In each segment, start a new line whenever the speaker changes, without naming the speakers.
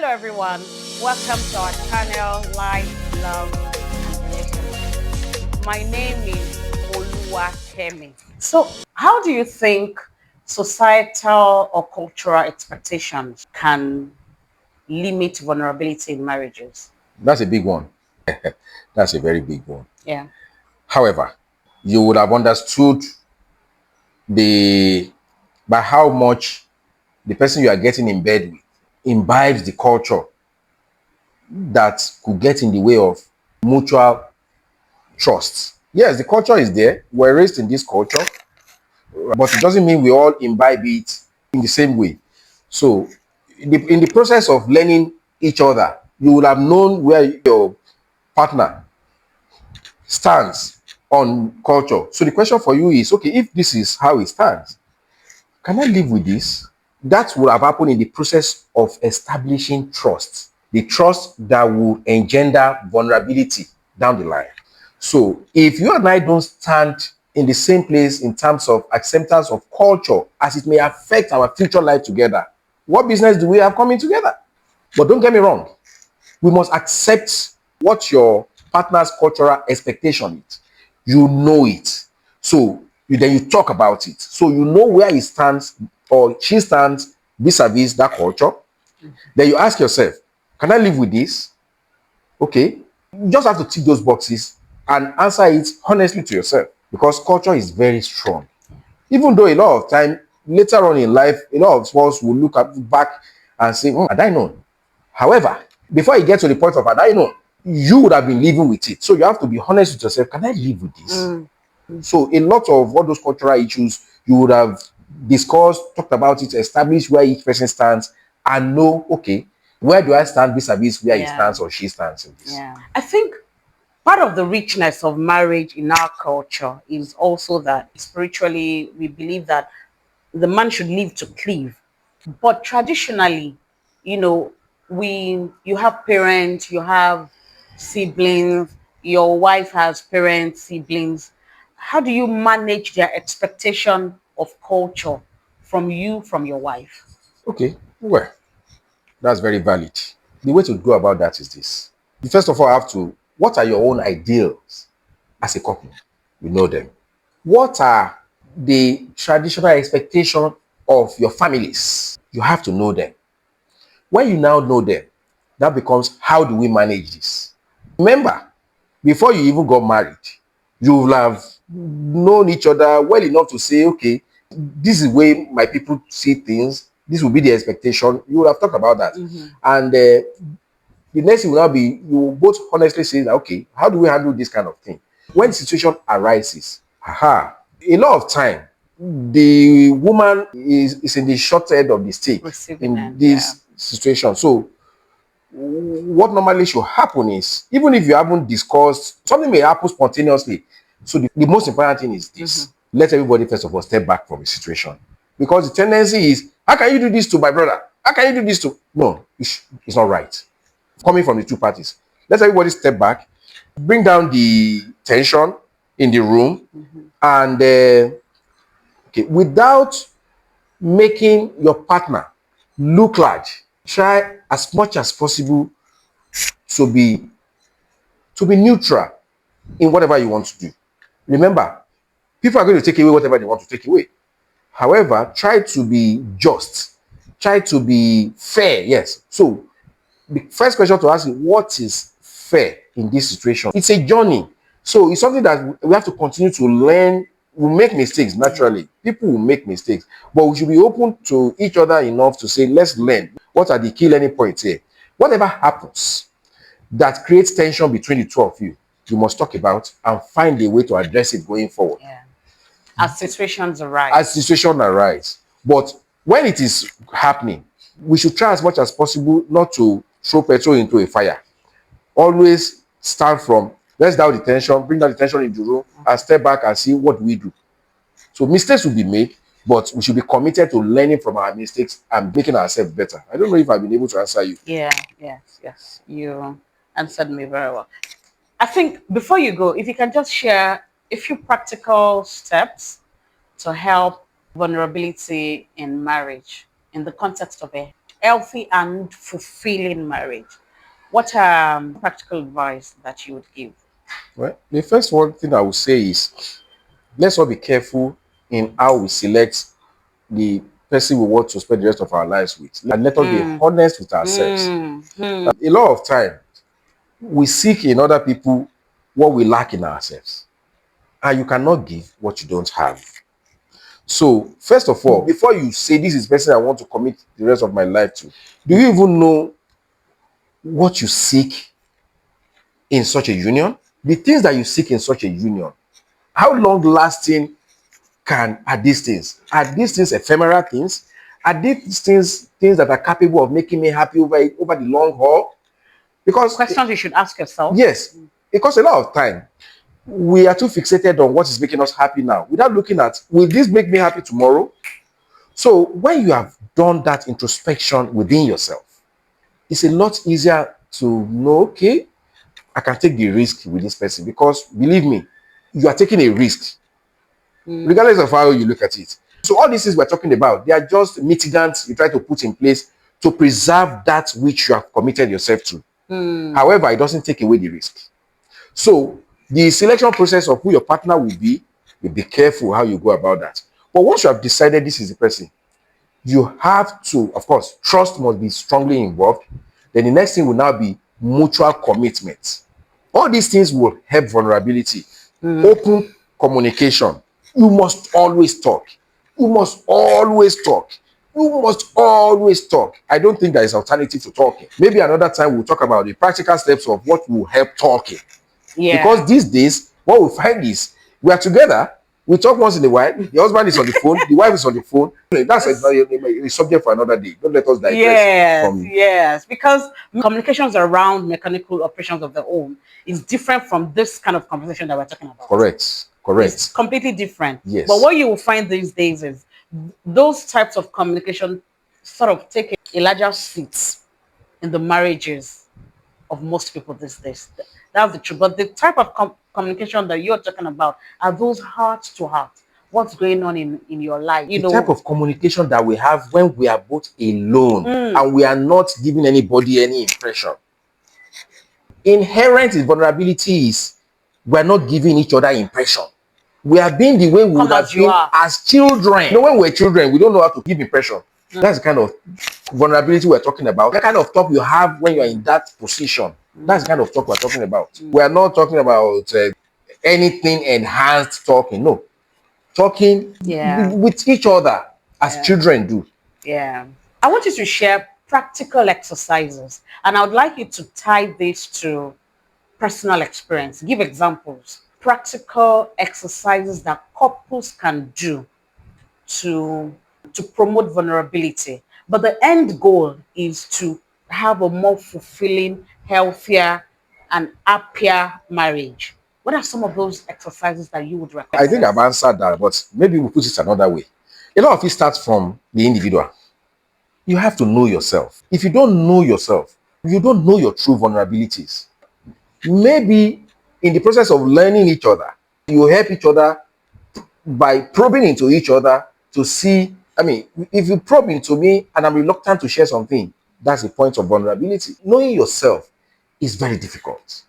Hello everyone, welcome to our channel Life, Love and Relationships. My name is Oluwakemi. So how do you think societal or cultural expectations can limit vulnerability in marriages?
That's a big one. That's a very big one.
Yeah.
However, you would have understood the by how much the person you are getting in bed with imbibes the culture that could get in the way of mutual trust. Yes, the culture is there. We're raised in this culture, but it doesn't mean we all imbibe it in the same way. So, in the process of learning each other, you would have known where your partner stands on culture. So the question for you is, okay, if this is how it stands, can I live with this? That would have happened in the process of establishing trust, the trust that will engender vulnerability down the line. So if you and I don't stand in the same place in terms of acceptance of culture as it may affect our future life together, what business do we have coming together? But don't get me wrong, we must accept what your partner's cultural expectation is. You know it. So then you talk about it. So you know where he stands or she stands vis-a-vis that culture. Then you ask yourself, can I live with this? Okay. You just have to tick those boxes and answer it honestly to yourself because culture is very strong. Even though a lot of time later on in life, a lot of us will look back and say, had I known. However, before you get to the point of had I known, you would have been living with it. So you have to be honest with yourself. Can I live with this? So a lot of all those cultural issues you would have discussed, talked about it, established where each person stands, and know, okay, where do I stand vis-a-vis where he
Yeah.
stands or she stands in this?
Yeah. I think part of the richness of marriage in our culture is also that spiritually we believe that the man should live to cleave. But traditionally, you know, you have parents, you have siblings, your wife has parents, siblings. How do you manage their expectation of culture from your wife?
Okay, well, that's very valid. The way to go about that is this. You first of all have to, what are your own ideals as a couple? You know them. What are the traditional expectation of your families? You have to know them. When you now know them, that becomes how do we manage this? Remember, before you even got married, you will have known each other well enough to say, okay, this is the way my people see things. This will be the expectation. You will have talked about that. And the next thing will now be, you will both honestly say, that, okay, how do we handle this kind of thing? When the situation arises, a lot of time, the woman is in the short end of the stick
Receiving
in
end, yeah.
this situation. So what normally should happen is, even if you haven't discussed, something may happen spontaneously. So the most important thing is this. Let everybody first of all step back from the situation. Because the tendency is, how can you do this to my brother? How can you do this to... No, it's not right. Coming from the two parties. Let everybody step back, bring down the tension in the room, and okay, without making your partner look large, try as much as possible to be neutral in whatever you want to do. Remember, people are going to take away whatever they want to take away. However, try to be just. Try to be fair. Yes. So the first question to ask is, what is fair in this situation? It's a journey. So it's something that we have to continue to learn. We'll make mistakes naturally. People will make mistakes, but we should be open to each other enough to say, let's learn. What are the key learning points here? Whatever happens that creates tension between the two of you, you must talk about and find a way to address it going forward
Yeah. As situations arise.
as situation arise. But when it is happening, we should try as much as possible not to throw petrol into a fire. Always start from, let's down the tension, bring down the tension in the room, and step back and see what we do. So mistakes will be made, but we should be committed to learning from our mistakes and making ourselves better. I don't know if I've been able to answer you.
Yeah, yes. You answered me very well. I think before you go, if you can just share a few practical steps to help vulnerability in marriage in the context of a healthy and fulfilling marriage. What practical advice that you would give?
Well, the first one thing I would say is let's all be careful in how we select the person we want to spend the rest of our lives with. And let us be honest with ourselves. A lot of time, we seek in other people what we lack in ourselves. And you cannot give what you don't have. So, first of all, before you say this is the person I want to commit the rest of my life to, do you even know what you seek in such a union? The things that you seek in such a union, how long lasting are these things? Are these things ephemeral things? Are these things that are capable of making me happy over the long haul? Because
Questions you should ask yourself.
yes, because a lot of time we are too fixated on what is making us happy now without looking at, will this make me happy tomorrow? So when you have done that introspection within yourself, it's a lot easier to know, okay, I can take the risk with this person, because believe me, you are taking a risk regardless of how you look at it. So all these things we're talking about, they are just mitigants you try to put in place to preserve that which you have committed yourself to. However, it doesn't take away the risk. So the selection process of who your partner will be careful how you go about that. But once you have decided this is the person, you have to, of course, trust must be strongly involved. Then the next thing will now be mutual commitment. All these things will help vulnerability. Open communication. You must always talk. You must always talk. You must always talk. I don't think there is alternative to talking. Maybe another time we'll talk about the practical steps of what will help talking.
Yeah.
Because these days, what we find is we are together, we talk once in a while, the husband is on the phone, the wife is on the phone. That's a subject for another day. Don't let us digress
Yes,
from.
yes, because communications around mechanical operations of the home is different from this kind of conversation that we're talking about.
Correct.
It's
Correct.
completely different. But
Yes.
what you will find these days is those types of communication sort of take a larger seat in the marriages of most people these days. That's the truth. But the type of communication that you're talking about are those heart to heart. What's going on in your life?
The type of communication that we have when we are both alone and we are not giving anybody any impression. Inherent in vulnerability is we are not giving each other impression. We are being the way we would
come
have
as you
been
are.
as children. You know, when we're children, we don't know how to give impression. That's the kind of vulnerability we're talking about. The kind of talk you have when you're in that position. That's the kind of talk we're talking about. We're not talking about anything enhanced talking. No, talking
Yeah.
with each other as children do.
Yeah. I want you to share practical exercises, and I would like you to tie this to personal experience. Give examples, practical exercises that couples can do to promote vulnerability. But the end goal is to have a more fulfilling, healthier, and happier marriage. What are some of those exercises that you would
I think
recommend?
I've answered that, but maybe we'll put it another way. A lot of it starts from the individual. You have to know yourself. If you don't know yourself, you don't know your true vulnerabilities. Maybe in the process of learning each other, you help each other by probing into each other to see. I mean, if you probe into me and I'm reluctant to share something, that's a point of vulnerability. Knowing yourself is very difficult.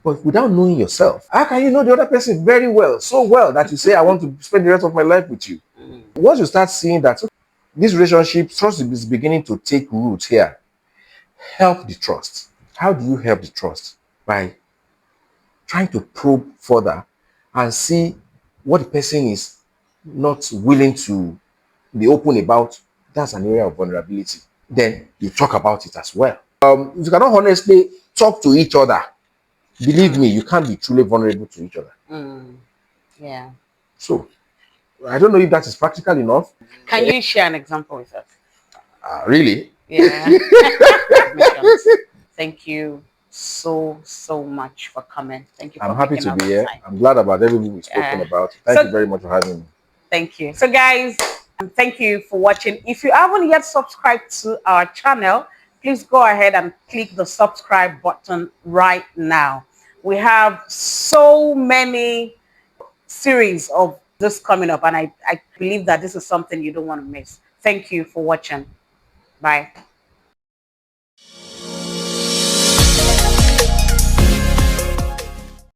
But without knowing yourself, how can you know the other person very well, so well that you say, I want to spend the rest of my life with you? Once you start seeing that this relationship, trust is beginning to take root here, help the trust. How do you help the trust? By trying to probe further and see what the person is not willing to be open about. That's an area of vulnerability. Then you talk about it as well. If you cannot honestly talk to each other, believe me, you can't be truly vulnerable to each other.
Yeah.
So I don't know if that is practical enough.
Can you share an example with us?
Really,
Yeah. Admissions. Thank you so much for coming. Thank you
I'm
for
happy
making
to
out
be
the
here.
time.
I'm glad about everything we've spoken about. Thank you
So
very much for having me.
thank you. So guys, and thank you for watching. If you haven't yet subscribed to our channel, please go ahead and click the subscribe button right now. We have so many series of this coming up, and I believe that this is something you don't want to miss. Thank you for watching. Bye.